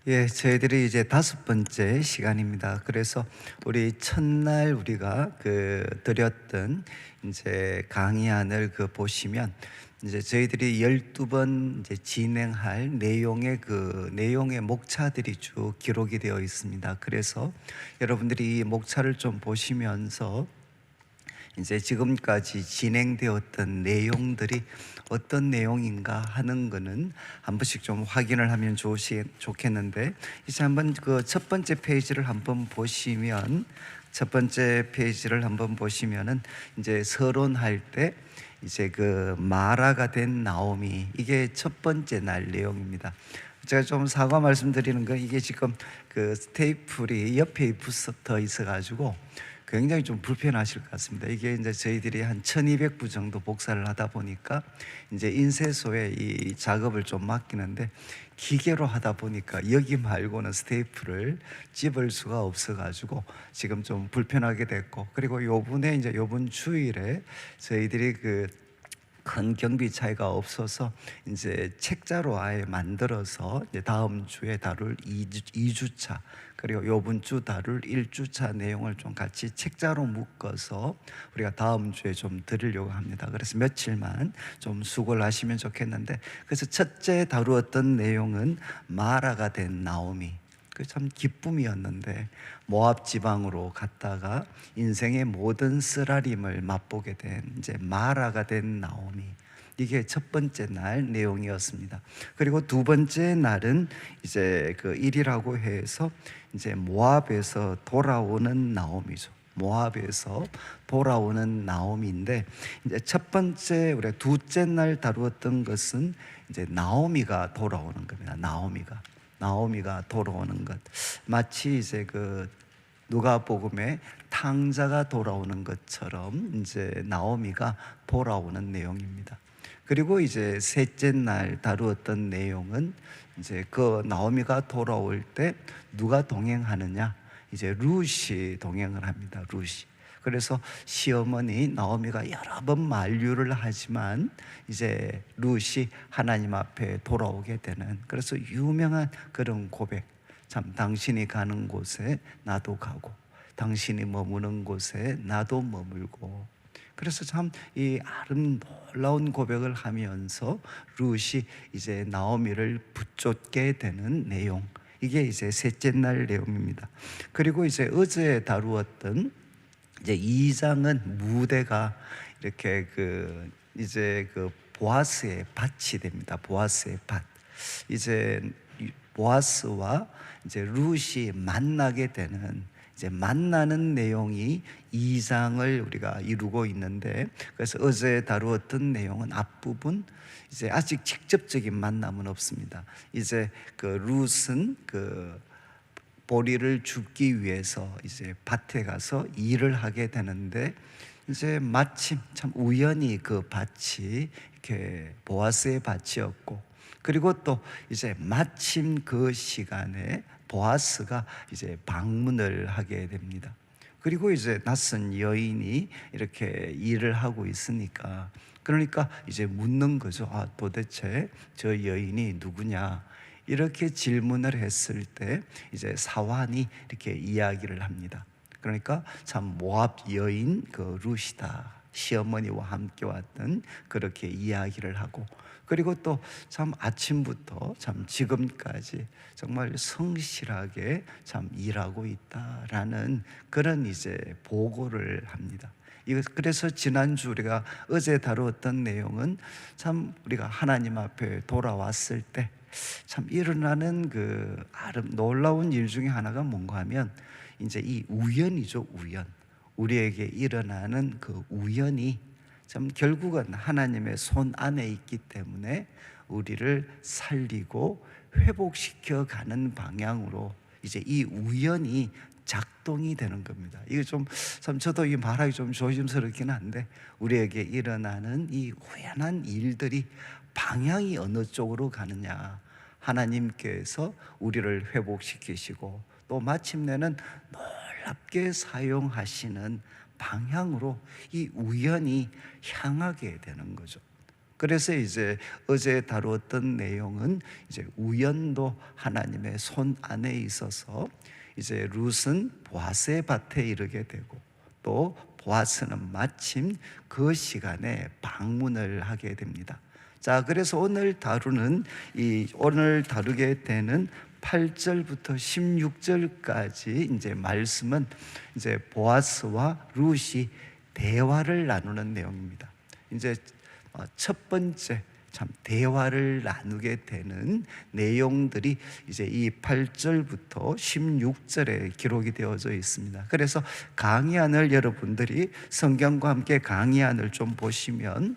예, 저희들이 이제 다섯 번째 시간입니다. 그래서 우리 첫날 우리가 드렸던 이제 강의안을 보시면 이제 저희들이 12번 이제 진행할 내용의 목차들이 쭉 기록이 되어 있습니다. 그래서 여러분들이 이 목차를 좀 보시면서 이제 지금까지 진행되었던 내용들이 어떤 내용인가 하는 거는 한 번씩 좀 확인을 하면 좋겠는데, 이제 한번 그 첫 번째 페이지를 한번 보시면, 첫 번째 페이지를 한번 보시면은 이제 서론할 때 이제 마라가 된 나오미, 이게 첫 번째 날 내용입니다. 제가 좀 사과 말씀드리는 건, 이게 지금 그 스테이플이 옆에 붙어 있어 가지고 굉장히 좀 불편하실 것 같습니다. 이게 이제 저희들이 한 1200부 정도 복사를 하다 보니까 이제 인쇄소에 이 작업을 좀 맡기는데, 기계로 하다 보니까 여기 말고는 스테이프를 집을 수가 없어 가지고 지금 좀 불편하게 됐고, 그리고 요번에 이제 요번 주일에 저희들이 큰 경비 차이가 없어서 이제 책자로 아예 만들어서 이제 다음 주에 다룰 2주차, 그리고 요번 주 다룰 1주차 내용을 좀 같이 책자로 묶어서 우리가 다음 주에 좀 드리려고 합니다. 그래서 며칠만 좀 수고를 하시면 좋겠는데, 그래서 첫째 다루었던 내용은 마라가 된 나오미, 그 참 기쁨이었는데 모압 지방으로 갔다가 인생의 모든 쓰라림을 맛보게 된 이제 마라가 된 나오미, 이게 첫 번째 날 내용이었습니다. 그리고 두 번째 날은 이제 그 일이라고 해서 이제 모압에서 돌아오는 나오미죠. 모압에서 돌아오는 나오미인데, 이제 첫 번째 우리가 둘째 날 다루었던 것은 이제 나오미가 돌아오는 겁니다. 나오미가 돌아오는 것, 마치 이제 누가복음에 탕자가 돌아오는 것처럼 이제 나오미가 돌아오는 내용입니다. 그리고 이제 셋째 날 다루었던 내용은 이제 나오미가 돌아올 때 누가 동행하느냐, 이제 룻이 동행을 합니다. 룻이. 그래서 시어머니 나오미가 여러 번 만류를 하지만 이제 룻이 하나님 앞에 돌아오게 되는, 그래서 유명한 그런 고백, 참 당신이 가는 곳에 나도 가고 당신이 머무는 곳에 나도 머물고. 그래서 참 이 놀라운 고백을 하면서 룻이 이제 나오미를 붙잡게 되는 내용, 이게 이제 셋째 날 내용입니다. 그리고 이제 어제 다루었던 이제 2장은 무대가 이렇게 이제 보아스의 밭이 됩니다. 보아스의 밭. 이제 보아스와 이제 룻이 만나게 되는, 이제 만나는 내용이 2장을 우리가 이루고 있는데, 그래서 어제 다루었던 내용은 앞부분, 이제 아직 직접적인 만남은 없습니다. 이제 룻은 보리를 줍기 위해서 이제 밭에 가서 일을 하게 되는데, 이제 마침 참 우연히 그 밭이 이렇게 보아스의 밭이었고, 그리고 또 이제 마침 그 시간에 보아스가 이제 방문을 하게 됩니다. 그리고 이제 낯선 여인이 이렇게 일을 하고 있으니까, 그러니까 이제 묻는 거죠. 아, 도대체 저 여인이 누구냐? 이렇게 질문을 했을 때 이제 사환이 이렇게 이야기를 합니다. 그러니까 참 모압 여인 룻이다, 시어머니와 함께 왔던, 그렇게 이야기를 하고, 그리고 또 참 아침부터 참 지금까지 정말 성실하게 참 일하고 있다라는 그런 이제 보고를 합니다. 그래서 지난주 우리가 어제 다루었던 내용은 참 우리가 하나님 앞에 돌아왔을 때 참 일어나는 놀라운 일 중에 하나가 뭔가 하면 이제 이 우연이죠. 우리에게 일어나는 그 우연이 참 결국은 하나님의 손 안에 있기 때문에 우리를 살리고 회복시켜 가는 방향으로 이제 이 우연이 작동이 되는 겁니다. 이게 참 저도 이 말하기 좀 조심스럽긴 한데, 우리에게 일어나는 이 우연한 일들이 방향이 어느 쪽으로 가느냐, 하나님께서 우리를 회복시키시고 또 마침내는 놀랍게 사용하시는 방향으로 이 우연이 향하게 되는 거죠. 그래서 이제 어제 다루었던 내용은 이제 우연도 하나님의 손 안에 있어서 이제 룻은 보아스의 밭에 이르게 되고, 또 보아스는 마침 그 시간에 방문을 하게 됩니다. 자, 그래서 오늘 다루게 되는 8절부터 16절까지 이제 말씀은 이제 보아스와 룻이 대화를 나누는 내용입니다. 이제 첫 번째 참 대화를 나누게 되는 내용들이 이제 이 8절부터 16절에 기록이 되어져 있습니다. 그래서 강의안을 여러분들이 성경과 함께 강의안을 좀 보시면,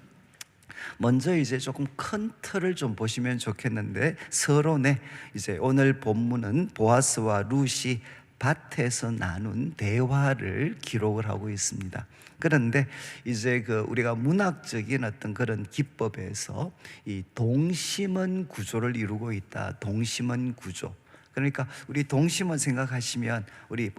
먼저 이제 조금 큰 틀을 좀 보시면 좋겠는데, 서론에 이제 오늘 본문은 보아스와 룻이 밭에서 나눈 대화를 기록을 하고 있습니다. 그런데 이제 우리가 문학적인 어떤 그런 기법에서 이 동심원 구조를 이루고 있다. 동심원 구조. 그러니까 우리 동심원 생각하시면 우리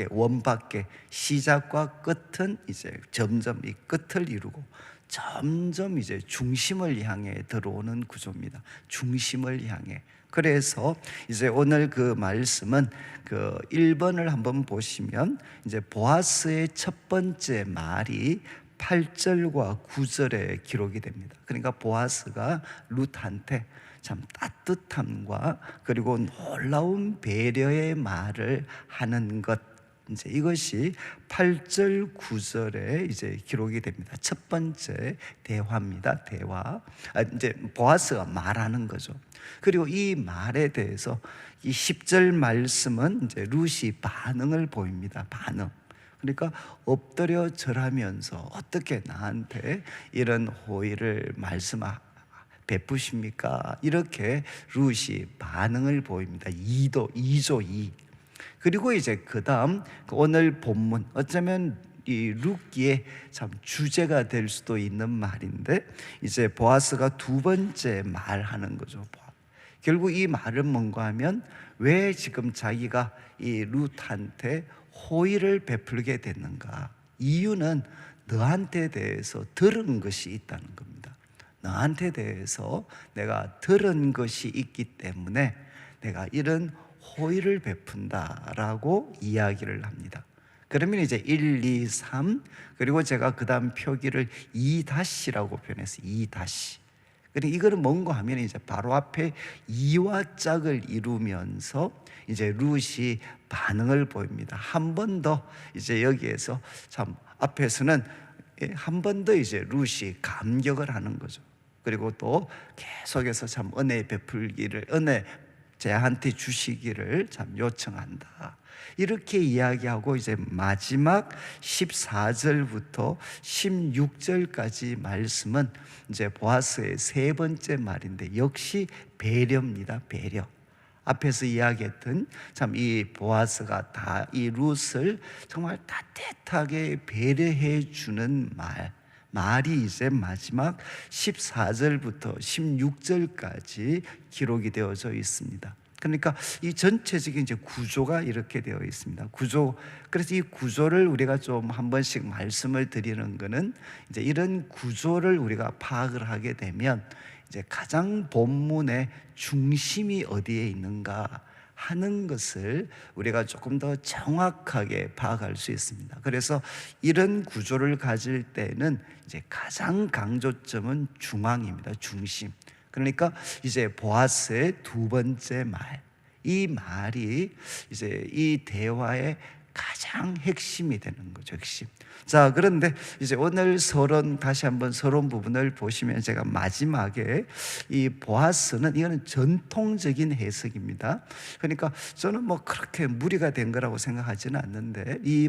원 밖에 시작과 끝은 이제 점점 이 끝을 이루고 점점 이제 중심을 향해 들어오는 구조입니다. 중심을 향해. 그래서 이제 오늘 그 말씀은 1번을 한번 보시면 이제 보아스의 첫 번째 말이 8절과 9절에 기록이 됩니다. 그러니까 보아스가 룻한테 참 따뜻함과 그리고 놀라운 배려의 말을 하는 것, 이제 이것이 8절 9절에 이제 기록이 됩니다. 첫 번째 대화입니다. 대화. 이제 보아스가 말하는 거죠. 그리고 이 말에 대해서 이 10절 말씀은 이제 룻이 반응을 보입니다. 반응. 그러니까 엎드려 절하면서 어떻게 나한테 이런 호의를 베푸십니까? 이렇게 룻이 반응을 보입니다. 2조 2. 그리고 이제 그 다음 오늘 본문, 어쩌면 이 룻기의 참 주제가 될 수도 있는 말인데, 이제 보아스가 두 번째 말하는 거죠. 결국 이 말은 뭔가 하면, 왜 지금 자기가 이 룻한테 호의를 베풀게 됐는가? 이유는 너한테 대해서 들은 것이 있다는 겁니다. 너한테 대해서 내가 들은 것이 있기 때문에 내가 이런 호의를 베푼다라고 이야기를 합니다. 그러면 이제 1, 2, 3, 그리고 제가 그 다음 표기를 2-라고 표현했어요. 2-. 그러니까 이거는 뭔가 하면 이제 바로 앞에 이와 짝을 이루면서 이제 룻이 반응을 보입니다. 한 번 더 이제 여기에서 참 앞에서는 한 번 더 이제 룻이 감격을 하는 거죠. 그리고 또 계속해서 참 은혜 제한테 주시기를 참 요청한다. 이렇게 이야기하고 이제 마지막 14절부터 16절까지 말씀은 이제 보아스의 세 번째 말인데, 역시 배려입니다. 배려. 앞에서 이야기했던 참 이 보아스가 이 룻을 정말 따뜻하게 배려해 주는 말이 이제 마지막 14절부터 16절까지 기록이 되어져 있습니다. 그러니까 이 전체적인 이제 구조가 이렇게 되어 있습니다. 그래서 이 구조를 우리가 좀 한 번씩 말씀을 드리는 거는, 이제 이런 구조를 우리가 파악을 하게 되면 이제 가장 본문의 중심이 어디에 있는가 하는 것을 우리가 조금 더 정확하게 파악할 수 있습니다. 그래서 이런 구조를 가질 때는 이제 가장 강조점은 중앙입니다. 중심. 그러니까 이제 보아스의 두 번째 말, 이 말이 이제 이 대화의 가장 핵심이 되는 거죠. 핵심. 자, 그런데 이제 오늘 다시 한번 서론 부분을 보시면, 제가 마지막에 이 보아스는, 이거는 전통적인 해석입니다. 그러니까 저는 뭐 그렇게 무리가 된 거라고 생각하지는 않는데, 이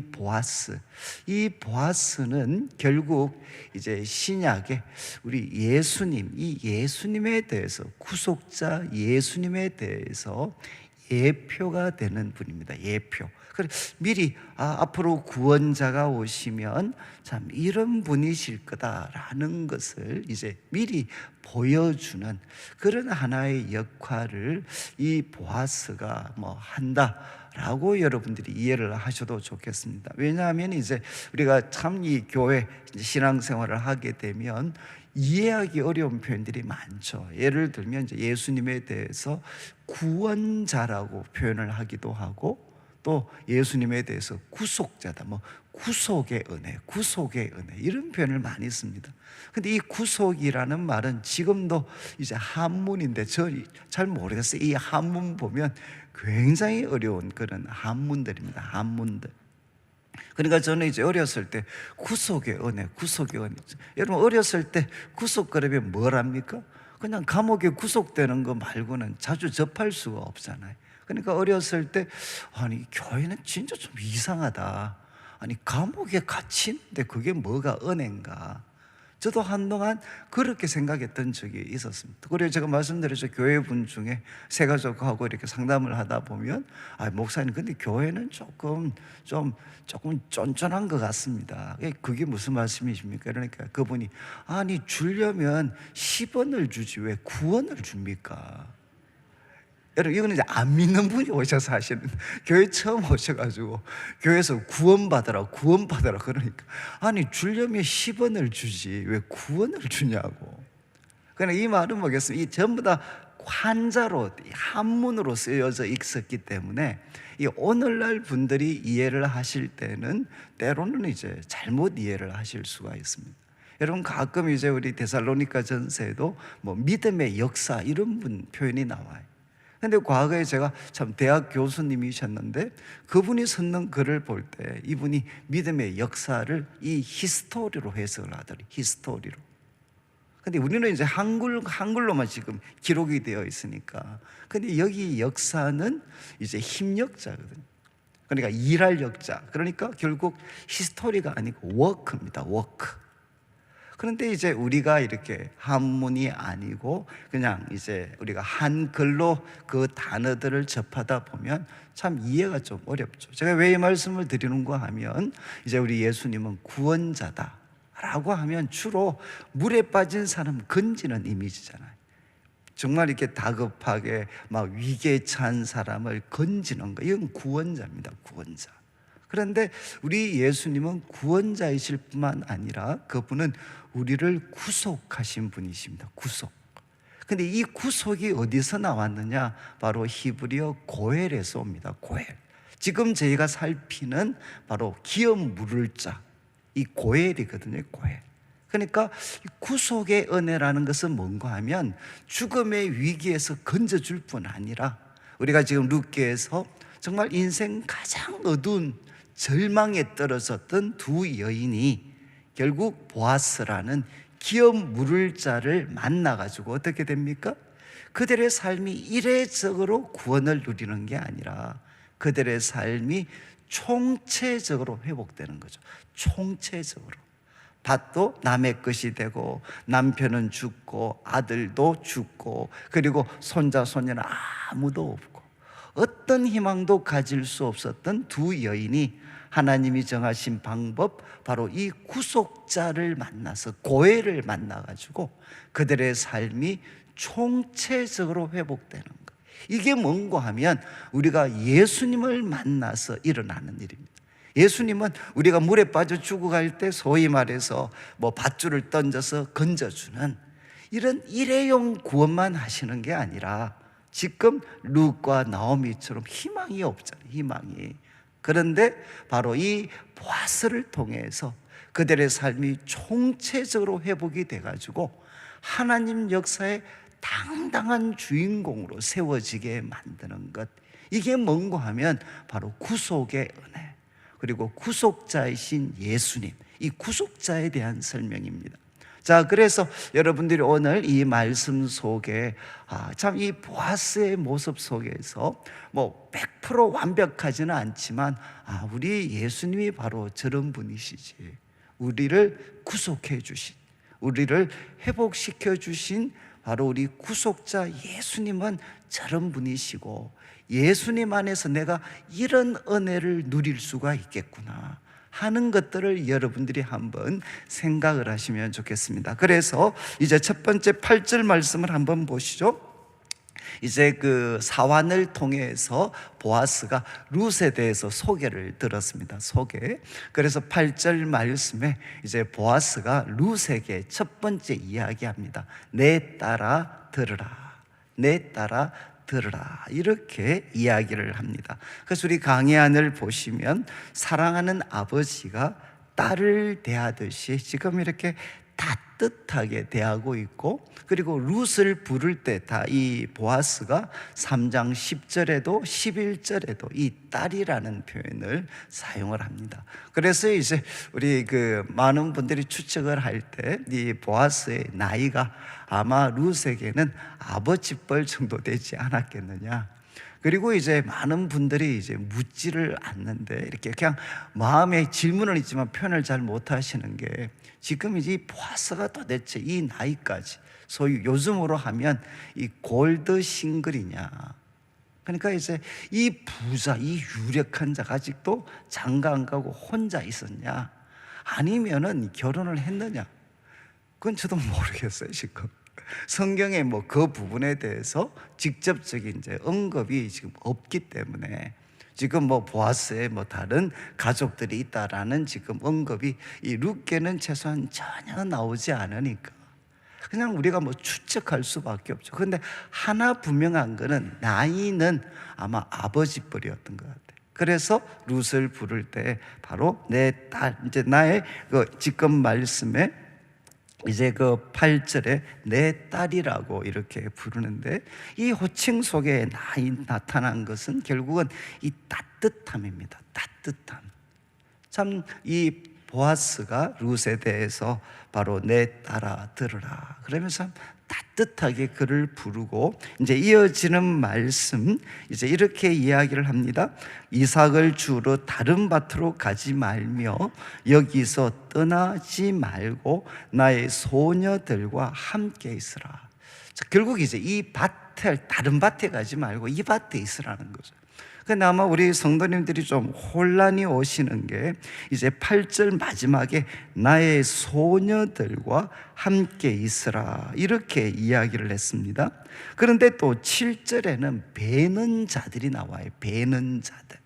보아스는 결국 이제 신약에 우리 이 예수님에 대해서, 구속자 예수님에 대해서 예표가 되는 분입니다. 예표. 미리 앞으로 구원자가 오시면 참 이런 분이실 거다라는 것을 이제 미리 보여주는 그런 하나의 역할을 이 보아스가 한다라고 여러분들이 이해를 하셔도 좋겠습니다. 왜냐하면 이제 우리가 참 이 교회 신앙생활을 하게 되면 이해하기 어려운 표현들이 많죠. 예를 들면 이제 예수님에 대해서 구원자라고 표현을 하기도 하고, 또 예수님에 대해서 구속자다, 뭐 구속의 은혜, 구속의 은혜, 이런 표현을 많이 씁니다. 근데 이 구속이라는 말은 지금도 이제 한문인데 저 잘 모르겠어요. 이 한문 보면 굉장히 어려운 그런 한문들입니다. 한문들. 그러니까 저는 이제 어렸을 때 구속의 은혜, 구속의 은혜. 여러분 어렸을 때 구속 그러면 뭐랍니까? 그냥 감옥에 구속되는 거 말고는 자주 접할 수가 없잖아요. 그러니까 어렸을 때 아니 교회는 진짜 좀 이상하다. 아니 감옥에 갇히는데 그게 뭐가 은혜인가? 저도 한동안 그렇게 생각했던 적이 있었습니다. 그래서 제가 말씀드렸죠. 교회분 중에 새 가족하고 이렇게 상담을 하다 보면 목사님 근데 교회는 조금 쫀쫀한 것 같습니다. 그게 무슨 말씀이십니까? 그러니까 그분이 아니 주려면 10원을 주지 왜 9원을 줍니까? 여러분 이거는 이제 안 믿는 분이 오셔서 하시는, 교회 처음 오셔가지고 교회에서 구원받아라 그러니까 아니 주려면 10원을 주지 왜 9원을 주냐고. 그러니까 이 말은 뭐겠어요? 이 전부 다 한자로 한문으로 쓰여져 있었기 때문에 이 오늘날 분들이 이해를 하실 때는 때로는 이제 잘못 이해를 하실 수가 있습니다. 여러분 가끔 이제 우리 데살로니가 전서에도 뭐 믿음의 역사 이런 표현이 나와요. 근데 과거에 제가 참 대학 교수님이셨는데 그분이 썼는 글을 볼 때 이분이 믿음의 역사를 이 히스토리로 해석을 하더니 히스토리로. 근데 우리는 이제 한글로만 지금 기록이 되어 있으니까. 근데 여기 역사는 이제 힘역자거든요. 그러니까 일할 역자. 그러니까 결국 히스토리가 아니고 워크입니다. 워크. 그런데 이제 우리가 이렇게 한문이 아니고 그냥 이제 우리가 한글로 그 단어들을 접하다 보면 참 이해가 좀 어렵죠. 제가 왜 이 말씀을 드리는가 하면 이제 우리 예수님은 구원자다 라고 하면 주로 물에 빠진 사람 건지는 이미지잖아요. 정말 이렇게 다급하게 막 위기에 처한 사람을 건지는 거, 이건 구원자입니다. 구원자. 그런데 우리 예수님은 구원자이실 뿐만 아니라 그분은 우리를 구속하신 분이십니다. 구속. 근데 이 구속이 어디서 나왔느냐? 바로 히브리어 고엘에서 옵니다. 고엘. 지금 저희가 살피는 바로 기업 물을 자, 이 고엘이거든요. 고엘. 그러니까 구속의 은혜라는 것은 뭔가 하면 죽음의 위기에서 건져줄 뿐 아니라 우리가 지금 룻기에서 정말 인생 가장 어두운 절망에 떨어졌던 두 여인이 결국 보아스라는 기업 물을 자를 만나가지고 어떻게 됩니까? 그들의 삶이 이례적으로 구원을 누리는 게 아니라 그들의 삶이 총체적으로 회복되는 거죠. 총체적으로. 밭도 남의 것이 되고 남편은 죽고 아들도 죽고 그리고 손자 손녀는 아무도 없고 어떤 희망도 가질 수 없었던 두 여인이 하나님이 정하신 방법, 바로 이 구속자를 만나서 고해를 만나가지고 그들의 삶이 총체적으로 회복되는 것. 이게 뭔가 하면 우리가 예수님을 만나서 일어나는 일입니다. 예수님은 우리가 물에 빠져 죽어갈 때 소위 말해서 뭐 밧줄을 던져서 건져주는 이런 일회용 구원만 하시는 게 아니라 지금 룻과 나오미처럼 희망이 없잖아요. 희망이. 그런데 바로 이 보아스를 통해서 그들의 삶이 총체적으로 회복이 돼가지고 하나님 역사의 당당한 주인공으로 세워지게 만드는 것, 이게 뭔가 하면 바로 구속의 은혜, 그리고 구속자이신 예수님, 이 구속자에 대한 설명입니다. 자, 그래서 여러분들이 오늘 이 말씀 속에 참 이 보아스의 모습 속에서 뭐 100% 완벽하지는 않지만 우리 예수님이 바로 저런 분이시지, 우리를 구속해 주신, 우리를 회복시켜 주신 바로 우리 구속자 예수님은 저런 분이시고 예수님 안에서 내가 이런 은혜를 누릴 수가 있겠구나 하는 것들을 여러분들이 한번 생각을 하시면 좋겠습니다. 그래서 이제 첫 번째 8절 말씀을 한번 보시죠. 이제 그 사환을 통해서 보아스가 룻에 대해서 소개를 들었습니다. 소개. 그래서 8절 말씀에 이제 보아스가 룻에게 첫 번째 이야기합니다. 내 딸아 들으라. 내 딸아 들으라. 이렇게 이야기를 합니다. 그래서 우리 강해안을 보시면 사랑하는 아버지가 딸을 대하듯이 지금 이렇게 따뜻하게 대하고 있고, 그리고 룻을 부를 때 다 이 보아스가 3장 10절에도 11절에도 이 딸이라는 표현을 사용을 합니다. 그래서 이제 우리 그 많은 분들이 추측을 할 때 이 보아스의 나이가 아마 룻에게는 아버지 뻘 정도 되지 않았겠느냐. 그리고 이제 많은 분들이 이제 묻지를 않는데 이렇게 그냥 마음에 질문은 있지만 표현을 잘 못하시는 게, 지금 이제 이 보아스가 도대체 이 나이까지 소위 요즘으로 하면 이 골드 싱글이냐, 그러니까 이제 이 부자, 이 유력한 자가 아직도 장가 안 가고 혼자 있었냐, 아니면은 결혼을 했느냐, 그건 저도 모르겠어요. 지금 성경에 뭐 그 부분에 대해서 직접적인 이제 언급이 지금 없기 때문에, 지금 뭐 보아스의 뭐 다른 가족들이 있다라는 지금 언급이 이 룻계는 최소한 전혀 나오지 않으니까 그냥 우리가 뭐 추측할 수밖에 없죠. 그런데 하나 분명한 거는 나이는 아마 아버지 뻘이었던 것 같아요. 그래서 룻을 부를 때 바로 내 딸, 이제 나의 그 지금 말씀에 이제 그 8절에 내 딸이라고 이렇게 부르는데, 이 호칭 속에 나타난 것은 결국은 이 따뜻함입니다. 따뜻함. 참 이 보아스가 룻에 대해서 바로 내 딸아 들으라 그러면서 따뜻하게 그를 부르고, 이제 이어지는 말씀 이제 이렇게 이야기를 합니다. 이삭을 주러 다른 밭으로 가지 말며 여기서 떠나지 말고 나의 소녀들과 함께 있으라. 자, 결국 이제 이 밭에, 다른 밭에 가지 말고 이 밭에 있으라는 거죠. 근데 아마 우리 성도님들이 좀 혼란이 오시는 게 이제 8절 마지막에 나의 소녀들과 함께 있으라 이렇게 이야기를 했습니다. 그런데 또 7절에는 배는 자들이 나와요. 배는 자들.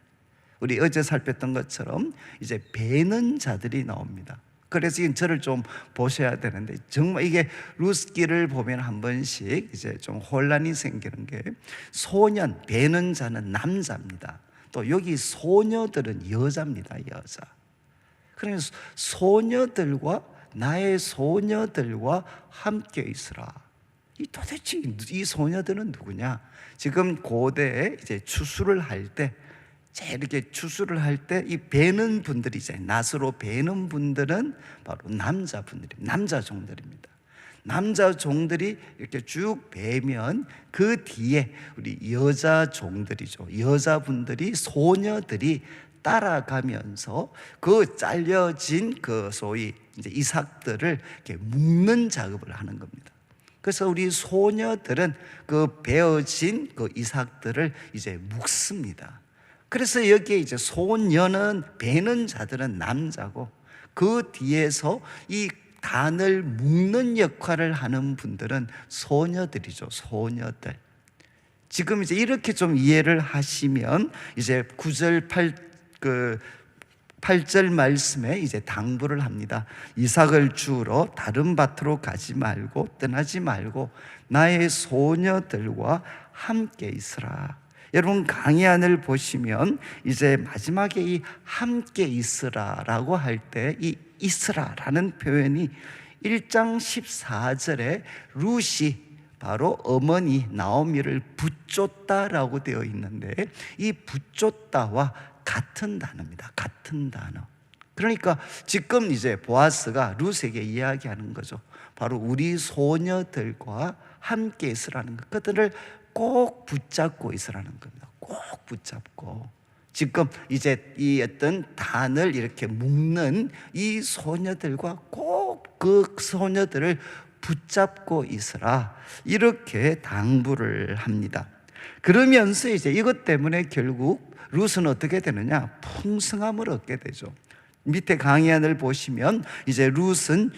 우리 어제 살폈던 것처럼 이제 배는 자들이 나옵니다. 그래서 이 저를 좀 보셔야 되는데, 정말 이게 룻기를 보면 한 번씩 이제 좀 혼란이 생기는 게, 소년, 배는 자는 남자입니다. 또 여기 소녀들은 여자입니다. 여자. 그래서 소녀들과 나의 소녀들과 함께 있으라. 이 도대체 이 소녀들은 누구냐? 지금 고대에 이제 추수를 할 때, 이렇게 추수를 할 때 이 베는 분들이 있잖아요. 낫으로 베는 분들은 바로 남자분들입니다. 남자 종들입니다. 남자 종들이 이렇게 쭉 베면 그 뒤에 우리 여자 종들이죠. 여자분들이, 소녀들이 따라가면서 그 잘려진 그 소위 이제 이삭들을 이렇게 묶는 작업을 하는 겁니다. 그래서 우리 소녀들은 그 베어진 그 이삭들을 이제 묶습니다. 그래서 여기에 이제 소녀는, 베는 자들은 남자고, 그 뒤에서 이 단을 묶는 역할을 하는 분들은 소녀들이죠. 소녀들. 지금 이제 이렇게 좀 이해를 하시면 이제 9절 8절 말씀에 이제 당부를 합니다. 이삭을 주우러 다른 밭으로 가지 말고 떠나지 말고 나의 소녀들과 함께 있으라. 여러분 강해안을 보시면 이제 마지막에 이 함께 있으라라고 할 때 이 있으라라는 표현이 1장 14절에 룻이 바로 어머니 나오미를 붙줬다라고 되어 있는데, 이 붙줬다와 같은 단어입니다. 같은 단어. 그러니까 지금 이제 보아스가 룻에게 이야기하는 거죠. 바로 우리 소녀들과 함께 있으라는 것. 그들을 꼭 붙잡고 있으라는 겁니다. 꼭 붙잡고. 지금 이제 이 어떤 단을 이렇게 묶는 이 소녀들과 꼭 그 소녀들을 붙잡고 있으라 이렇게 당부를 합니다. 그러면서 이제 이것 때문에 결국 룻은 어떻게 되느냐? 풍성함을 얻게 되죠. 밑에 강해안을 보시면 이제 룻은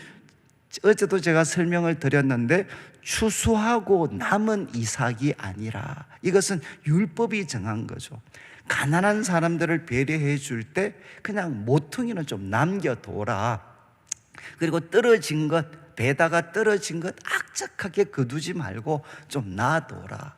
어제도 제가 설명을 드렸는데 추수하고 남은 이삭이 아니라 이것은 율법이 정한 거죠. 가난한 사람들을 배려해 줄 때 그냥 모퉁이는 좀 남겨둬라. 그리고 떨어진 것, 배다가 떨어진 것 악착하게 거두지 말고 좀 놔둬라.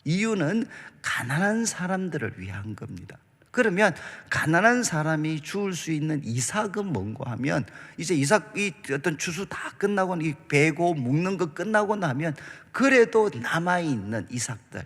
이유는 가난한 사람들을 위한 겁니다. 그러면 가난한 사람이 주울 수 있는 이삭은 뭔가 하면, 이제 이삭이 어떤 추수 다 끝나고 이 베고 묶는 거 끝나고 나면 그래도 남아있는 이삭들,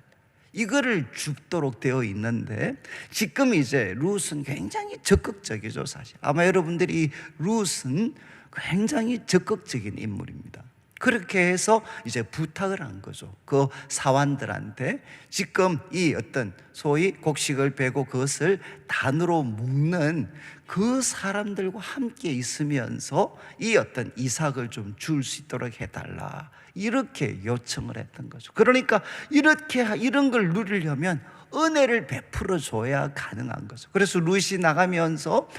이거를 줍도록 되어 있는데, 지금 이제 룻은 굉장히 적극적이죠. 사실 아마 여러분들이 룻은 굉장히 적극적인 인물입니다. 그렇게 해서 이제 부탁을 한 거죠. 그 사환들한테 지금 이 어떤 소위 곡식을 베고 그것을 단으로 묶는 그 사람들과 함께 있으면서 이 어떤 이삭을 좀 줄 수 있도록 해달라, 이렇게 요청을 했던 거죠. 그러니까 이런 걸 누리려면 은혜를 베풀어 줘야 가능한 거죠. 그래서 룻이 나가면서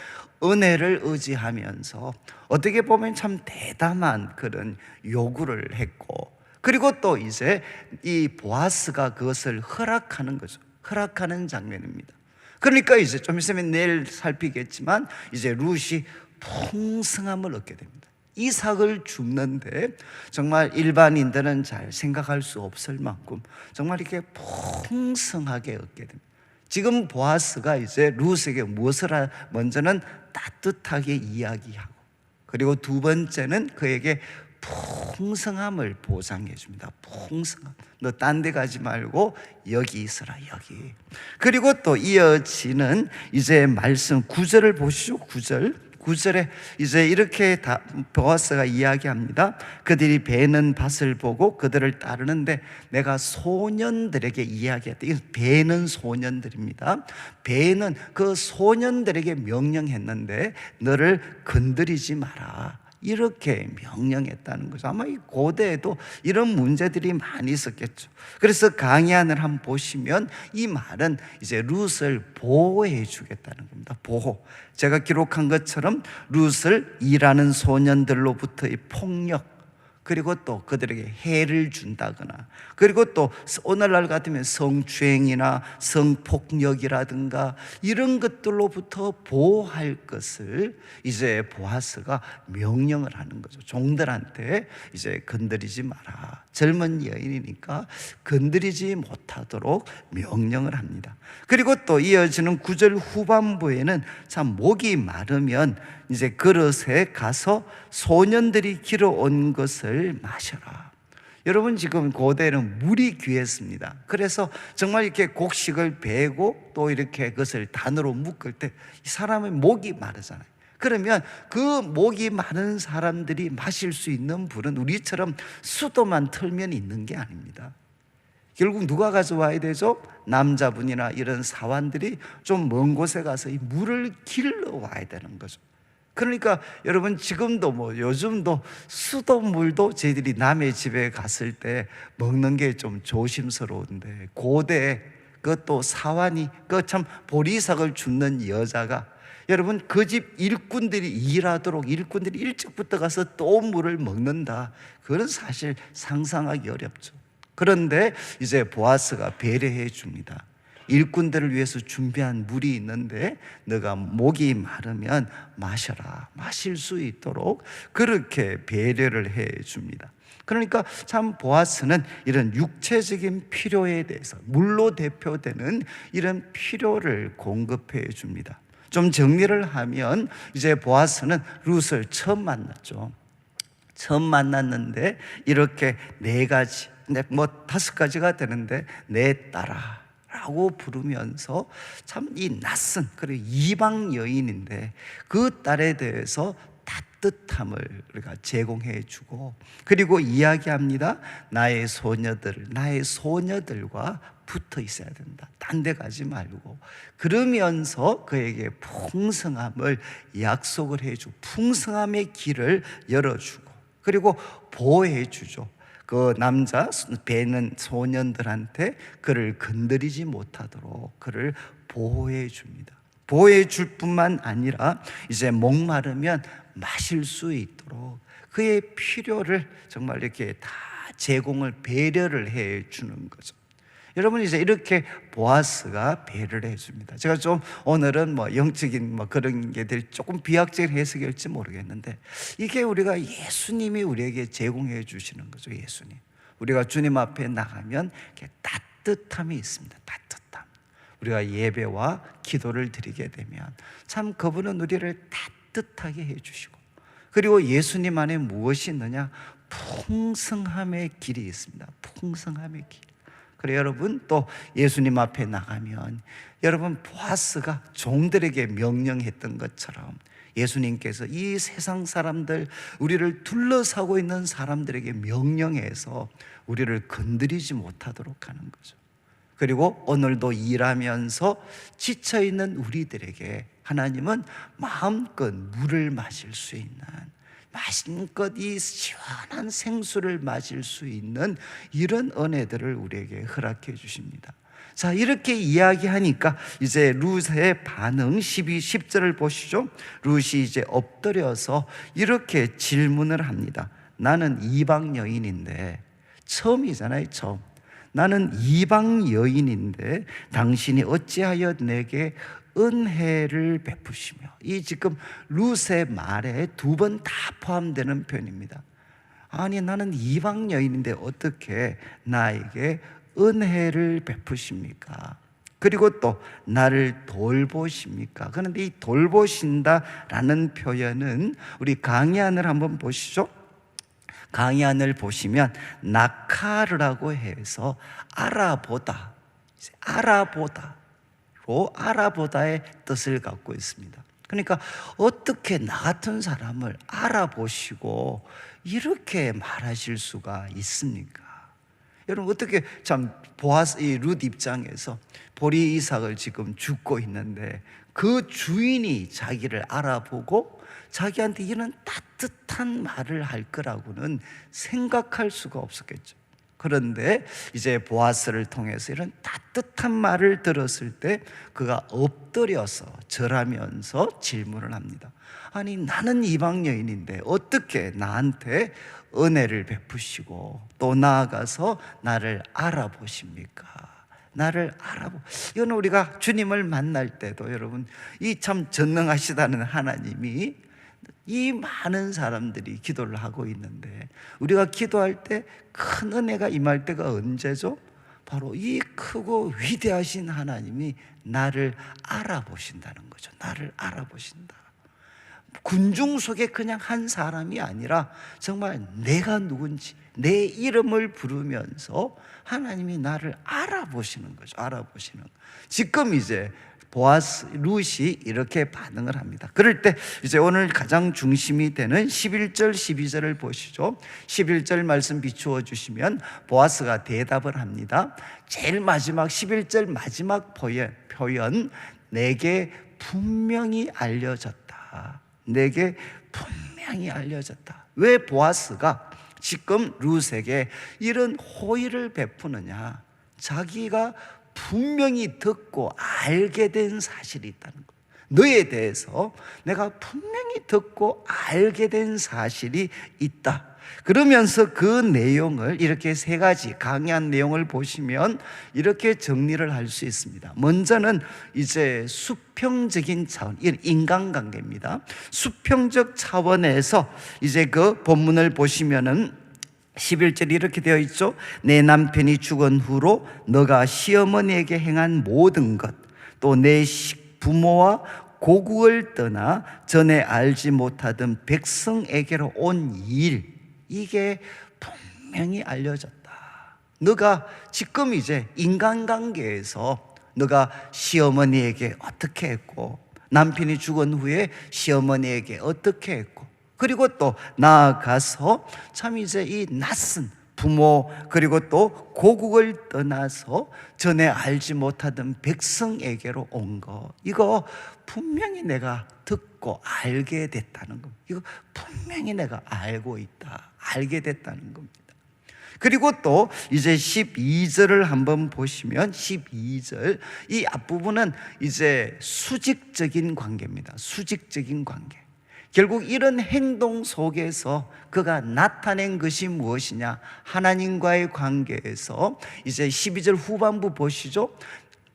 은혜를 의지하면서 어떻게 보면 참 대담한 그런 요구를 했고, 그리고 또 이제 이 보아스가 그것을 허락하는 거죠. 허락하는 장면입니다. 그러니까 이제 좀 있으면 내일 살피겠지만 이제 룻이 풍성함을 얻게 됩니다. 이삭을 줍는데 정말 일반인들은 잘 생각할 수 없을 만큼 정말 이렇게 풍성하게 얻게 됩니다. 지금 보아스가 이제 룻에게 무엇을 먼저는 따뜻하게 이야기하고, 그리고 두 번째는 그에게 풍성함을 보장해 줍니다. 풍성함. 너 딴 데 가지 말고 여기 있어라, 여기. 그리고 또 이어지는 이제 말씀 9절을 보시죠. 9절에 이제 이렇게 보아스가 이야기합니다. 그들이 베는 밭을 보고 그들을 따르는데 내가 소년들에게 이야기했다. 이건 베는 소년들입니다. 베는 그 소년들에게 명령했는데 너를 건드리지 마라, 이렇게 명령했다는 거죠. 아마 이 고대에도 이런 문제들이 많이 있었겠죠. 그래서 강야안을 한번 보시면 이 말은 이제 룻을 보호해 주겠다는 겁니다. 보호. 제가 기록한 것처럼 룻을 일하는 소년들로부터의 폭력, 그리고 또 그들에게 해를 준다거나, 그리고 또 오늘날 같으면 성추행이나 성폭력이라든가 이런 것들로부터 보호할 것을 이제 보아스가 명령을 하는 거죠. 종들한테 이제 건드리지 마라. 젊은 여인이니까 건드리지 못하도록 명령을 합니다. 그리고 또 이어지는 9절 후반부에는 참 목이 마르면 이제 그릇에 가서 소년들이 길어온 것을 마셔라. 여러분, 지금 고대는 물이 귀했습니다. 그래서 정말 이렇게 곡식을 베고 또 이렇게 그것을 단으로 묶을 때 이 사람의 목이 마르잖아요. 그러면 그 목이 마른 사람들이 마실 수 있는 물은 우리처럼 수도만 틀면 있는 게 아닙니다. 결국 누가 가져와야 되죠? 남자분이나 이런 사환들이 좀 먼 곳에 가서 이 물을 길러 와야 되는 거죠. 그러니까 여러분, 지금도 요즘도 수돗물도 저희들이 남의 집에 갔을 때 먹는 게 좀 조심스러운데, 고대에 그것도 사환이 그 참 보리삭을 줍는 여자가, 여러분, 그 집 일꾼들이 일하도록 일꾼들이 일찍부터 가서 또 물을 먹는다, 그건 사실 상상하기 어렵죠. 그런데 이제 보아스가 배려해 줍니다. 일꾼들을 위해서 준비한 물이 있는데 너가 목이 마르면 마셔라, 마실 수 있도록 그렇게 배려를 해 줍니다. 그러니까 참 보아스는 이런 육체적인 필요에 대해서, 물로 대표되는 이런 필요를 공급해 줍니다. 좀 정리를 하면 이제 보아스는 룻을 처음 만났죠. 처음 만났는데 이렇게 4가지, 뭐 5가지가 되는데 내 딸아 라고 부르면서 참 이 낯선, 그리고 이방 여인인데 그 딸에 대해서 따뜻함을 우리가 제공해 주고, 그리고 이야기합니다. 나의 소녀들과 붙어 있어야 된다. 딴 데 가지 말고. 그러면서 그에게 풍성함을 약속을 해주고 풍성함의 길을 열어주고, 그리고 보호해 주죠. 그 남자 베는 소년들한테 그를 건드리지 못하도록 그를 보호해 줍니다. 보호해 줄 뿐만 아니라 이제 목마르면 마실 수 있도록 그의 필요를 정말 이렇게 다 제공을, 배려를 해 주는 거죠. 여러분, 이제 이렇게 보아스가 배려를 해줍니다. 제가 좀 오늘은 영적인 그런 게 될 조금 비약적인 해석일지 모르겠는데, 이게 우리가 예수님이 우리에게 제공해 주시는 거죠. 예수님, 우리가 주님 앞에 나가면 이렇게 따뜻함이 있습니다. 따뜻함. 우리가 예배와 기도를 드리게 되면 참 그분은 우리를 따뜻하게 해주시고, 그리고 예수님 안에 무엇이 있느냐? 풍성함의 길이 있습니다. 풍성함의 길. 그래, 여러분, 또 예수님 앞에 나가면 여러분, 보아스가 종들에게 명령했던 것처럼 예수님께서 이 세상 사람들, 우리를 둘러싸고 있는 사람들에게 명령해서 우리를 건드리지 못하도록 하는 거죠. 그리고 오늘도 일하면서 지쳐있는 우리들에게 하나님은 마음껏 물을 마실 수 있는, 마음껏 이 시원한 생수를 마실 수 있는 이런 은혜들을 우리에게 허락해 주십니다. 자, 이렇게 이야기하니까 이제 룻의 반응, 10절을 보시죠. 룻이 이제 엎드려서 이렇게 질문을 합니다. 나는 이방 여인인데, 처음이잖아요, 처음. 나는 이방 여인인데 당신이 어찌하여 내게 은혜를 베푸시며, 이 지금 룻의 말에 두 번 다 포함되는 표현입니다. 아니, 나는 이방 여인인데 어떻게 나에게 은혜를 베푸십니까? 그리고 또 나를 돌보십니까? 그런데 이 돌보신다라는 표현은 우리 강의안을 한번 보시죠. 강의안을 보시면 나카르라고 해서 알아보다, 알아보다의 뜻을 갖고 있습니다. 그러니까 어떻게 나 같은 사람을 알아보시고 이렇게 말하실 수가 있습니까? 여러분, 어떻게 참 보아스, 이 룻 입장에서 보리 이삭을 지금 줍고 있는데 그 주인이 자기를 알아보고 자기한테 이런 따뜻한 말을 할 거라고는 생각할 수가 없었겠죠. 그런데 이제 보아스를 통해서 이런 따뜻한 말을 들었을 때 그가 엎드려서 절하면서 질문을 합니다. 아니, 나는 이방 여인인데 어떻게 나한테 은혜를 베푸시고 또 나아가서 나를 알아보십니까? 나를 이건 우리가 주님을 만날 때도 여러분, 이 참 전능하시다는 하나님이 이 많은 사람들이 기도를 하고 있는데 우리가 기도할 때 큰 은혜가 임할 때가 언제죠? 바로 이 크고 위대하신 하나님이 나를 알아보신다는 거죠. 나를 알아보신다. 군중 속에 그냥 한 사람이 아니라 정말 내가 누군지 내 이름을 부르면서 하나님이 나를 알아보시는 거죠. 알아보시는. 지금 이제 보아스, 룻이 이렇게 반응을 합니다. 그럴 때 이제 오늘 가장 중심이 되는 11절, 12절을 보시죠. 11절 말씀 비추어 주시면 보아스가 대답을 합니다. 제일 마지막 11절 마지막 표현, 내게 분명히 알려졌다. 내게 분명히 알려졌다. 왜 보아스가 지금 룻에게 이런 호의를 베푸느냐? 자기가 분명히 듣고 알게 된 사실이 있다는 거예요. 너에 대해서 내가 분명히 듣고 알게 된 사실이 있다. 그러면서 그 내용을 이렇게 세 가지 강의한 내용을 보시면 이렇게 정리를 할 수 있습니다. 먼저는 이제 수평적인 차원, 이건 인간관계입니다. 수평적 차원에서 이제 그 본문을 보시면은 11절이 이렇게 되어 있죠. 내 남편이 죽은 후로 너가 시어머니에게 행한 모든 것, 또 내 부모와 고국을 떠나 전에 알지 못하던 백성에게로 온 일, 이게 분명히 알려졌다. 너가 지금 이제 인간관계에서 너가 시어머니에게 어떻게 했고, 남편이 죽은 후에 시어머니에게 어떻게 했고, 그리고 또 나아가서 참 이제 이 낯선 부모, 그리고 또 고국을 떠나서 전에 알지 못하던 백성에게로 온 거, 이거 분명히 내가 듣고 알게 됐다는 겁니다. 이거 분명히 내가 알고 있다, 알게 됐다는 겁니다. 그리고 또 이제 12절을 한번 보시면 12절, 이 앞부분은 이제 수직적인 관계입니다. 수직적인 관계. 결국 이런 행동 속에서 그가 나타낸 것이 무엇이냐? 하나님과의 관계에서 이제 12절 후반부 보시죠.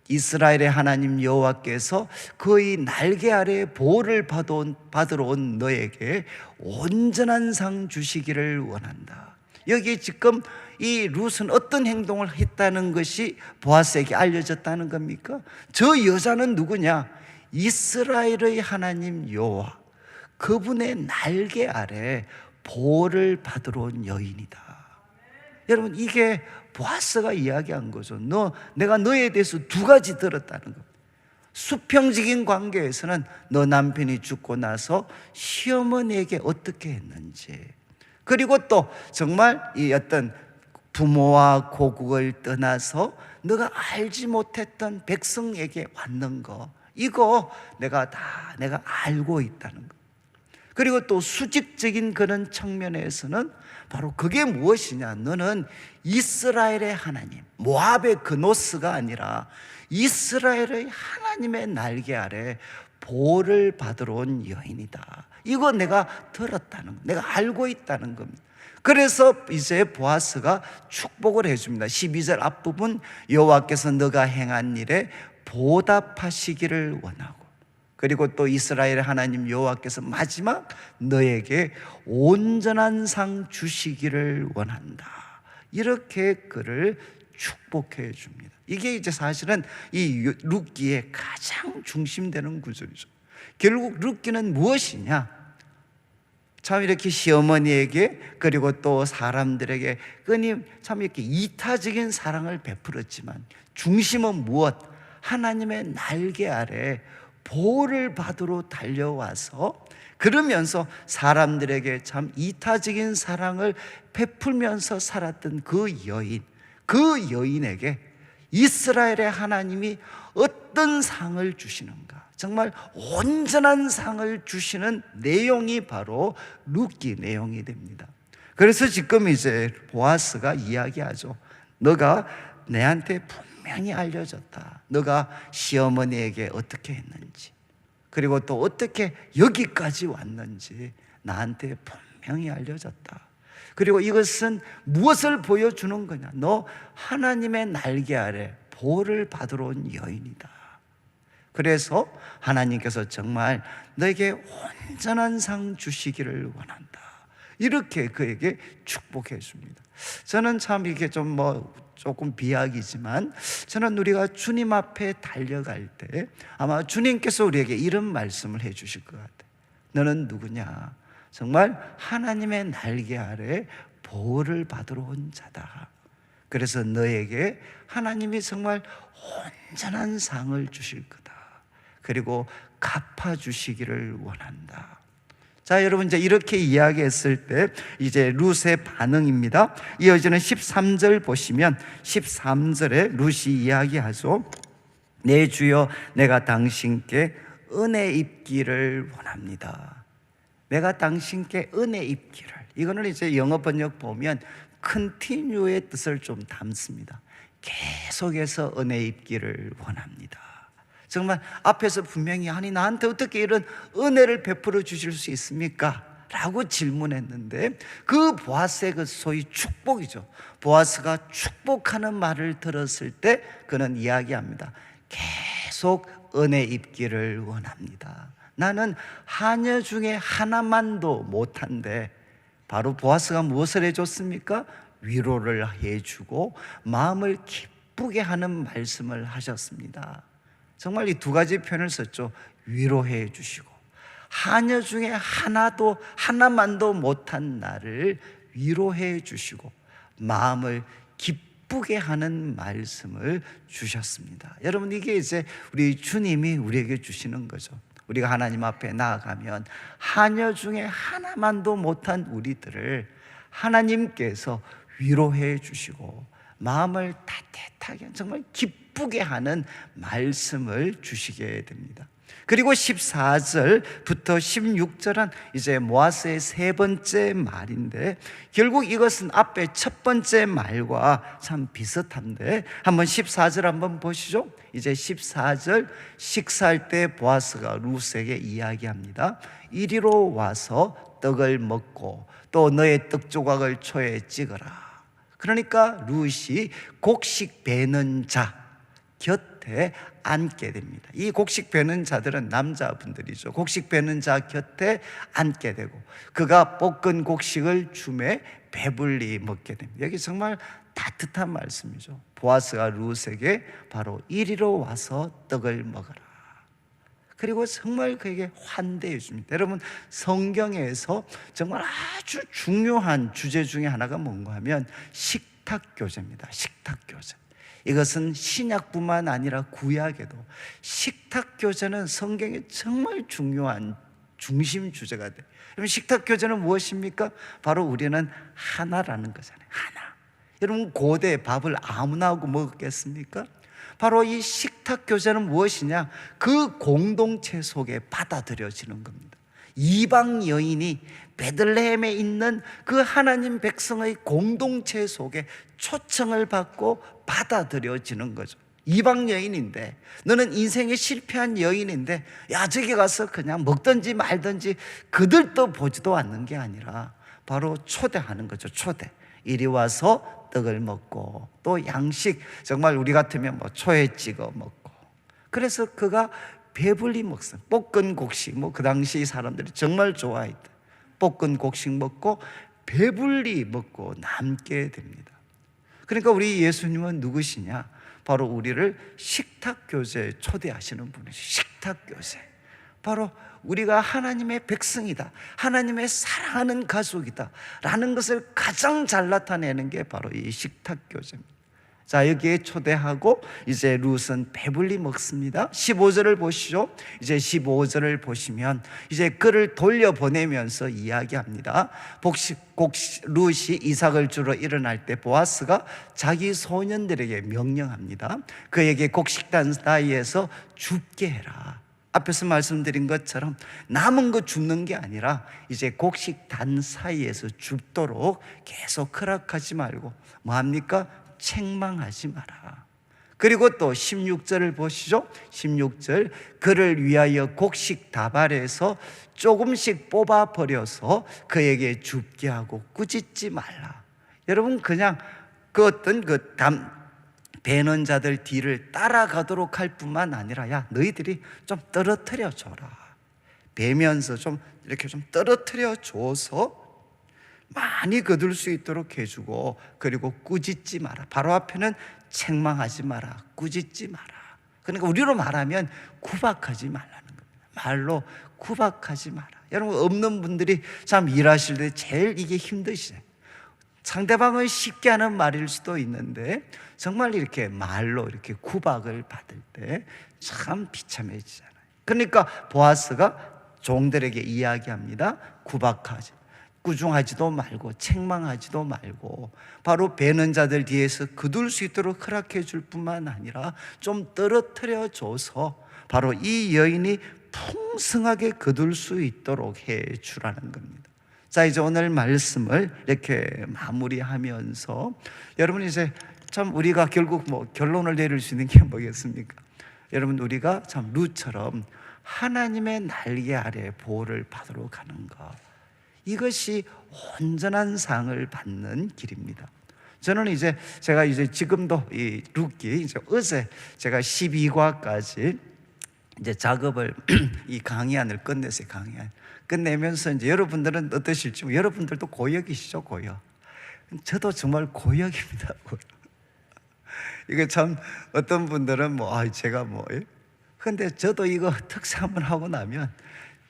이스라엘의 하나님 여호와께서 그의 날개 아래 보호를 받으러 온 너에게 온전한 상 주시기를 원한다. 여기 지금 이 룻은 어떤 행동을 했다는 것이 보아스에게 알려졌다는 겁니까? 저 여자는 누구냐? 이스라엘의 하나님 여호와, 그분의 날개 아래 보호를 받으러 온 여인이다. 여러분, 이게 보아스가 이야기한 거죠. 내가 너에 대해서 두 가지 들었다는 것. 수평적인 관계에서는 너 남편이 죽고 나서 시어머니에게 어떻게 했는지, 그리고 또 정말 이 어떤 부모와 고국을 떠나서 너가 알지 못했던 백성에게 왔는 거, 이거 내가 알고 있다는 거. 그리고 또 수직적인 그런 측면에서는 바로 그게 무엇이냐? 너는 이스라엘의 하나님, 모압의 그노스가 아니라 이스라엘의 하나님의 날개 아래 보호를 받으러 온 여인이다. 이거 내가 들었다는 거, 내가 알고 있다는 겁니다. 그래서 이제 보아스가 축복을 해줍니다. 12절 앞부분, 여호와께서 너가 행한 일에 보답하시기를 원하고, 그리고 또 이스라엘 하나님 여호와께서 마지막 너에게 온전한 상 주시기를 원한다. 이렇게 그를 축복해 줍니다. 이게 이제 사실은 이 룻기의 가장 중심되는 구절이죠. 결국 룻기는 무엇이냐? 참 이렇게 시어머니에게 그리고 또 사람들에게 참 이렇게 이타적인 사랑을 베풀었지만 중심은 무엇? 하나님의 날개 아래 보호를 받으러 달려와서 그러면서 사람들에게 참 이타적인 사랑을 베풀면서 살았던 그 여인에게 이스라엘의 하나님이 어떤 상을 주시는가? 정말 온전한 상을 주시는 내용이 바로 룻기 내용이 됩니다. 그래서 지금 이제 보아스가 이야기하죠. 너가 내한테 분명히 알려졌다. 너가 시어머니에게 어떻게 했는지, 그리고 또 어떻게 여기까지 왔는지 나한테 분명히 알려졌다. 그리고 이것은 무엇을 보여주는 거냐? 너 하나님의 날개 아래 보호를 받으러 온 여인이다. 그래서 하나님께서 정말 너에게 온전한 상 주시기를 원한다. 이렇게 그에게 축복해 줍니다. 저는 참 이게 조금 비약이지만 저는 우리가 주님 앞에 달려갈 때 아마 주님께서 우리에게 이런 말씀을 해 주실 것 같아요. 너는 누구냐? 정말 하나님의 날개 아래 보호를 받으러 온 자다. 그래서 너에게 하나님이 정말 온전한 상을 주실 거다. 그리고 갚아주시기를 원한다. 자, 여러분, 이제 이렇게 이야기했을 때 이제 룻의 반응입니다. 이어지는 13절 보시면 13절에 룻이 이야기하죠. 내 주여, 내가 당신께 은혜 입기를 원합니다. 내가 당신께 은혜 입기를. 이거는 이제 영어 번역 보면 continue의 뜻을 좀 담습니다. 계속해서 은혜 입기를 원합니다. 정말 앞에서 분명히 아니 나한테 어떻게 이런 은혜를 베풀어 주실 수 있습니까? 라고 질문했는데 그 보아스의 그 소위 축복이죠. 보아스가 축복하는 말을 들었을 때 그는 이야기합니다. 계속 은혜 입기를 원합니다. 나는 하녀 중에 하나만도 못한데 바로 보아스가 무엇을 해줬습니까? 위로를 해주고 마음을 기쁘게 하는 말씀을 하셨습니다. 정말 이 두 가지 표현을 썼죠. 위로해 주시고 하녀 중에 하나만도 못한 나를 위로해 주시고 마음을 기쁘게 하는 말씀을 주셨습니다. 여러분, 이게 이제 우리 주님이 우리에게 주시는 거죠. 우리가 하나님 앞에 나아가면 하녀 중에 하나만도 못한 우리들을 하나님께서 위로해 주시고 마음을 따뜻하게 정말 기쁘게 하는 말씀을 주시게 됩니다. 그리고 14절부터 16절은 이제 모아스의 세 번째 말인데, 결국 이것은 앞에 첫 번째 말과 참 비슷한데, 한번 14절 한번 보시죠. 이제 14절, 식사할 때 보아스가 룻에게 이야기합니다. 이리로 와서 떡을 먹고 또 너의 떡 조각을 초에 찍어라. 그러니까 룻이 곡식 베는 자 곁에 앉게 됩니다. 이 곡식 베는 자들은 남자분들이죠. 곡식 베는 자 곁에 앉게 되고, 그가 볶은 곡식을 주매 배불리 먹게 됩니다. 여기 정말 따뜻한 말씀이죠. 보아스가 룻에게 바로 이리로 와서 떡을 먹어라. 그리고 정말 그에게 환대해 줍니다. 여러분, 성경에서 정말 아주 중요한 주제 중에 하나가 뭔가 하면 식탁교제입니다. 식탁교제. 이것은 신약뿐만 아니라 구약에도 식탁교제는 성경에 정말 중요한 중심 주제가 돼요. 여러분, 식탁교제는 무엇입니까? 바로 우리는 하나라는 거잖아요. 하나. 여러분, 고대 밥을 아무나 하고 먹었겠습니까? 바로 이 식탁교제는 무엇이냐? 그 공동체 속에 받아들여지는 겁니다. 이방 여인이 베들레헴에 있는 그 하나님 백성의 공동체 속에 초청을 받고 받아들여지는 거죠. 이방 여인인데, 너는 인생에 실패한 여인인데, 야, 저기 가서 그냥 먹든지 말든지 그들도 보지도 않는 게 아니라 바로 초대하는 거죠. 초대. 이리 와서 떡을 먹고, 또 양식, 정말 우리 같으면 뭐 초에 찍어 먹고. 그래서 그가 배불리 먹습니다. 볶은 곡식, 그 당시 사람들이 정말 좋아했다. 볶은 곡식 먹고 배불리 먹고 남게 됩니다. 그러니까 우리 예수님은 누구시냐? 바로 우리를 식탁교제에 초대하시는 분이죠. 식탁교제. 바로 우리가 하나님의 백성이다, 하나님의 사랑하는 가족이다 라는 것을 가장 잘 나타내는 게 바로 이 식탁교제입니다. 자, 여기에 초대하고 이제 룻은 배불리 먹습니다. 15절을 보시죠. 이제 15절을 보시면 이제 그를 돌려보내면서 이야기합니다. 룻이 이삭을 주러 일어날 때 보아스가 자기 소년들에게 명령합니다. 그에게 곡식단 사이에서 줍게 해라. 앞에서 말씀드린 것처럼 남은 거 줍는 게 아니라 이제 곡식단 사이에서 줍도록 계속 허락하지 말고 뭐합니까? 책망하지 마라. 그리고 또 16절을 보시죠. 16절, 그를 위하여 곡식 다발에서 조금씩 뽑아 버려서 그에게 줍게 하고 꾸짖지 말라. 여러분, 그냥 그 어떤 베는 자들 뒤를 따라가도록 할 뿐만 아니라, 야, 너희들이 좀 떨어뜨려 줘라. 베면서 좀 이렇게 좀 떨어뜨려 줘서 많이 거둘 수 있도록 해주고, 그리고 꾸짖지 마라. 바로 앞에는 책망하지 마라, 꾸짖지 마라. 그러니까 우리로 말하면 구박하지 말라는 겁니다. 말로 구박하지 마라. 여러분, 없는 분들이 참 일하실 때 제일 이게 힘드시죠. 상대방을 쉽게 하는 말일 수도 있는데 정말 이렇게 말로 이렇게 구박을 받을 때 참 비참해지잖아요. 그러니까 보아스가 종들에게 이야기합니다. 구박하지, 꾸중하지도 말고 책망하지도 말고 바로 베는 자들 뒤에서 거둘 수 있도록 허락해 줄 뿐만 아니라 좀 떨어뜨려 줘서 바로 이 여인이 풍성하게 거둘 수 있도록 해 주라는 겁니다. 자, 이제 오늘 말씀을 이렇게 마무리하면서 여러분, 이제 참 우리가 결국 결론을 내릴 수 있는 게 뭐겠습니까? 여러분, 우리가 참 룻처럼 하나님의 날개 아래 보호를 받으러 가는 것, 이것이 온전한 상을 받는 길입니다. 저는 제가 지금도 이 룻기 어제 제가 12과까지 이제 작업을 이 강의안을 끝냈어요. 강의안 끝내면서 이제 여러분들은 어떠실지, 여러분들도 고역이시죠, 고역. 저도 정말 고역입니다. 이거 참 어떤 분들은 제가 근데 저도 이거 특사 한번 하고 나면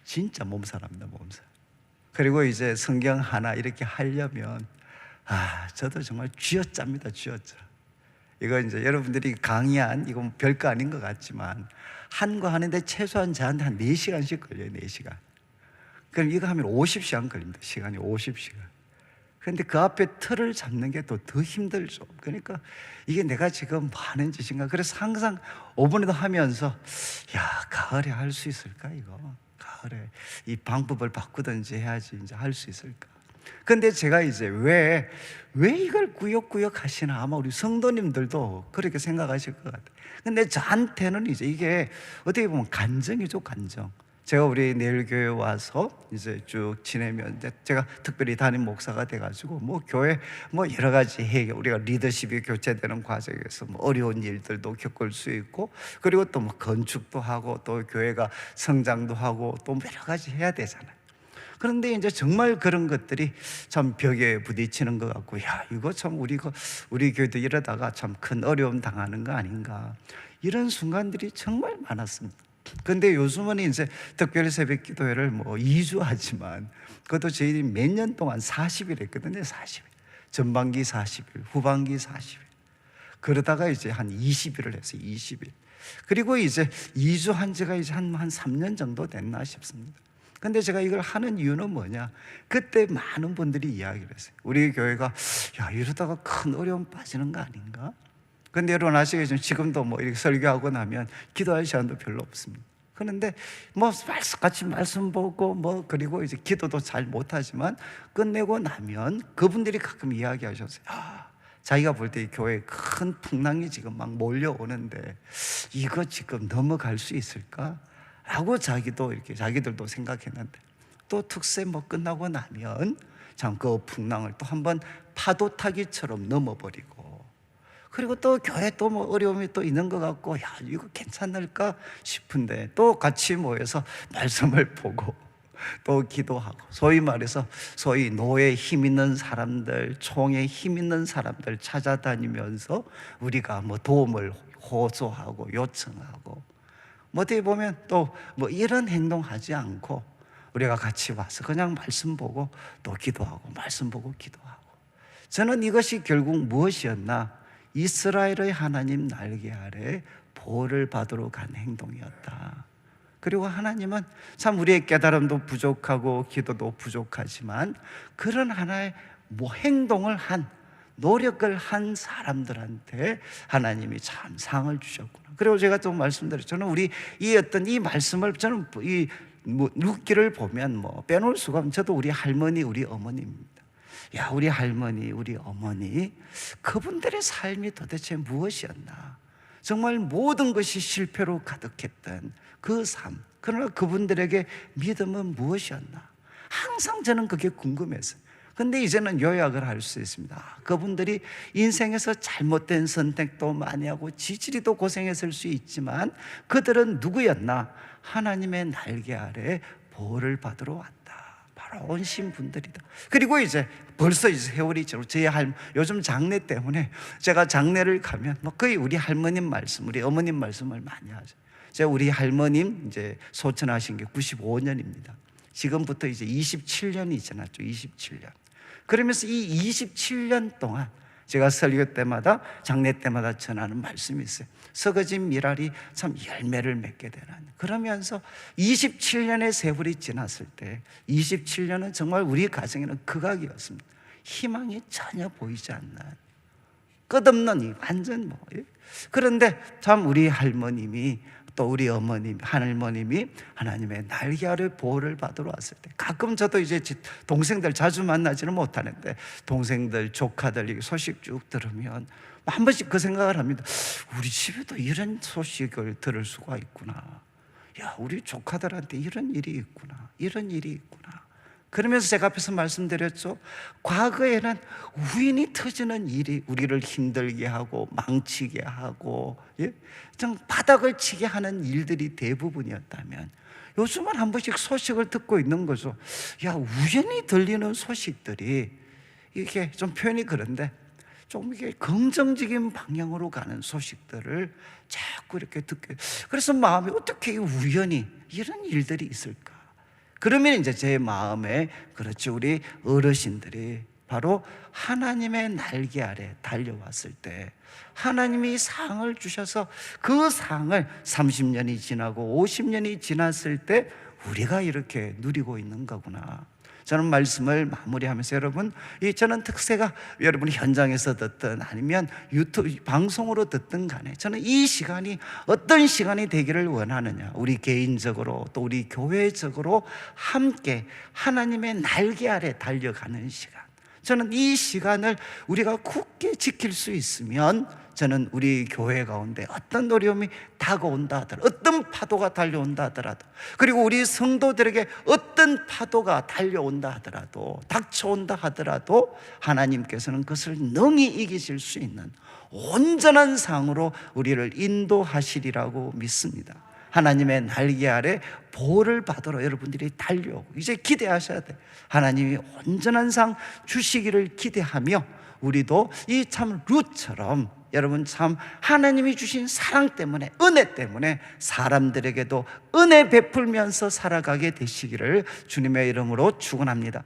진짜 몸살합니다, 몸살. 그리고 이제 성경 하나 이렇게 하려면 저도 정말 쥐어짭니다, 쥐어짜. 이거 이제 여러분들이 강의한 이건 별거 아닌 것 같지만 한 거 하는데 최소한 저한테 한 4시간씩 걸려요, 4시간. 그럼 이거 하면 50시간 걸립니다. 시간이 50시간. 그런데 그 앞에 틀을 잡는 게 더 힘들죠. 그러니까 이게 내가 지금 뭐 하는 짓인가. 그래서 항상 5분에도 하면서 가을에 할 수 있을까 이거. 가을에 이 방법을 바꾸든지 해야지 이제 할 수 있을까. 근데 제가 이제 왜 이걸 꾸역꾸역 하시나, 아마 우리 성도님들도 그렇게 생각하실 것 같아요. 근데 저한테는 이제 이게 어떻게 보면 간증이죠, 간증. 제가 우리 내일교회 와서 이제 쭉 지내면, 이제 제가 특별히 담임 목사가 돼가지고 뭐 교회 뭐 여러 가지 우리가 리더십이 교체되는 과정에서 뭐 어려운 일들도 겪을 수 있고, 그리고 또 뭐 건축도 하고 또 교회가 성장도 하고 또 여러 가지 해야 되잖아요. 그런데 이제 정말 그런 것들이 참 벽에 부딪히는 것 같고, 이거 참 우리 교회도 이러다가 참 큰 어려움 당하는 거 아닌가, 이런 순간들이 정말 많았습니다. 근데 요즘은 이제 특별 새벽 기도회를 뭐 2주 하지만, 그것도 저희들이 몇 년 동안 40일 했거든요. 40일. 전반기 40일, 후반기 40일. 그러다가 이제 한 20일을 했어요. 20일. 그리고 이제 2주 한 지가 이제 한 3년 정도 됐나 싶습니다. 근데 제가 이걸 하는 이유는 뭐냐? 그때 많은 분들이 이야기를 했어요. 우리 교회가 이러다가 큰 어려움 빠지는 거 아닌가? 근데 여러분 아시겠지만 지금도 뭐 이렇게 설교하고 나면 기도할 시간도 별로 없습니다. 그런데 뭐 같이 말씀 보고 뭐 그리고 이제 기도도 잘 못하지만 끝내고 나면 그분들이 가끔 이야기하셨어요. 자기가 볼 때 이 교회에 큰 풍랑이 지금 막 몰려오는데 이거 지금 넘어갈 수 있을까? 라고 자기들도 생각했는데, 또 특세 뭐 끝나고 나면 참 그 풍랑을 또 한번 파도 타기처럼 넘어버리고, 그리고 또 교회 또 뭐 어려움이 또 있는 것 같고, 이거 괜찮을까 싶은데 또 같이 모여서 말씀을 보고 또 기도하고, 소위 말해서 노에 힘 있는 사람들, 총에 힘 있는 사람들 찾아다니면서 우리가 뭐 도움을 호소하고 요청하고, 뭐 어떻게 보면 또 뭐 이런 행동하지 않고 우리가 같이 와서 그냥 말씀 보고 또 기도하고, 말씀 보고 기도하고. 저는 이것이 결국 무엇이었나? 이스라엘의 하나님 날개 아래 보호를 받으러 간 행동이었다. 그리고 하나님은 참 우리의 깨달음도 부족하고 기도도 부족하지만 그런 하나의 행동을 한, 노력을 한 사람들한테 하나님이 참 상을 주셨구나. 그리고 제가 또 말씀드렸죠. 저는 이 말씀을 저는 룻기를 보면 빼놓을 수가 없는, 저도 우리 할머니, 우리 어머니입니다. 우리 할머니, 우리 어머니, 그분들의 삶이 도대체 무엇이었나? 정말 모든 것이 실패로 가득했던 그 삶, 그러나 그분들에게 믿음은 무엇이었나? 항상 저는 그게 궁금했어요. 근데 이제는 요약을 할 수 있습니다. 그분들이 인생에서 잘못된 선택도 많이 하고 지지리도 고생했을 수 있지만 그들은 누구였나? 하나님의 날개 아래 보호를 받으러 왔다. 바로 온신 분들이다. 그리고 이제 벌써 이제 세월이 지나고, 요즘 장례 때문에 제가 장례를 가면 거의 우리 할머님 말씀, 우리 어머님 말씀을 많이 하죠. 제가 우리 할머님 이제 소천하신 게 95년입니다. 지금부터 이제 27년이 지났죠. 27년. 그러면서 이 27년 동안 제가 설교 때마다, 장례 때마다 전하는 말씀이 있어요. 썩어진 미랄이 참 열매를 맺게 되는. 그러면서 27년의 세월이 지났을 때, 27년은 정말 우리 가정에는 극악이었습니다. 희망이 전혀 보이지 않는, 끝없는 완전 그런데 참 우리 할머님이, 또 우리 어머님, 할머님이 하나님의 날개 아래 보호를 받으러 왔을 때, 가끔 저도 이제 동생들 자주 만나지는 못하는데 동생들, 조카들 소식 쭉 들으면 한 번씩 그 생각을 합니다. 우리 집에도 이런 소식을 들을 수가 있구나. 우리 조카들한테 이런 일이 있구나, 이런 일이 있구나. 그러면서 제가 앞에서 말씀드렸죠. 과거에는 우연히 터지는 일이 우리를 힘들게 하고 망치게 하고 좀 바닥을 치게 하는 일들이 대부분이었다면, 요즘은 한 번씩 소식을 듣고 있는 거죠. 우연히 들리는 소식들이, 이게 좀 표현이 그런데 좀 이게 긍정적인 방향으로 가는 소식들을 자꾸 이렇게 듣게, 그래서 마음이 어떻게 우연히 이런 일들이 있을까? 그러면 이제 제 마음에, 그렇지, 우리 어르신들이 바로 하나님의 날개 아래 달려왔을 때 하나님이 상을 주셔서 그 상을 30년이 지나고 50년이 지났을 때 우리가 이렇게 누리고 있는 거구나. 저는 말씀을 마무리하면서 여러분, 저는 특세가 여러분이 현장에서 듣든 아니면 유튜브 방송으로 듣든 간에 저는 이 시간이 어떤 시간이 되기를 원하느냐, 우리 개인적으로 또 우리 교회적으로 함께 하나님의 날개 아래 달려가는 시간, 저는 이 시간을 우리가 굳게 지킬 수 있으면 저는 우리 교회 가운데 어떤 어려움이 다가온다 하더라도, 어떤 파도가 달려온다 하더라도, 그리고 우리 성도들에게 어떤 파도가 달려온다 하더라도, 닥쳐온다 하더라도 하나님께서는 그것을 능히 이기실 수 있는 온전한 상으로 우리를 인도하시리라고 믿습니다. 하나님의 날개 아래 보호를 받으러 여러분들이 달려오고 이제 기대하셔야 돼요. 하나님이 온전한 상 주시기를 기대하며, 우리도 이 참 룻처럼 여러분 참 하나님이 주신 사랑 때문에, 은혜 때문에 사람들에게도 은혜 베풀면서 살아가게 되시기를 주님의 이름으로 축원합니다.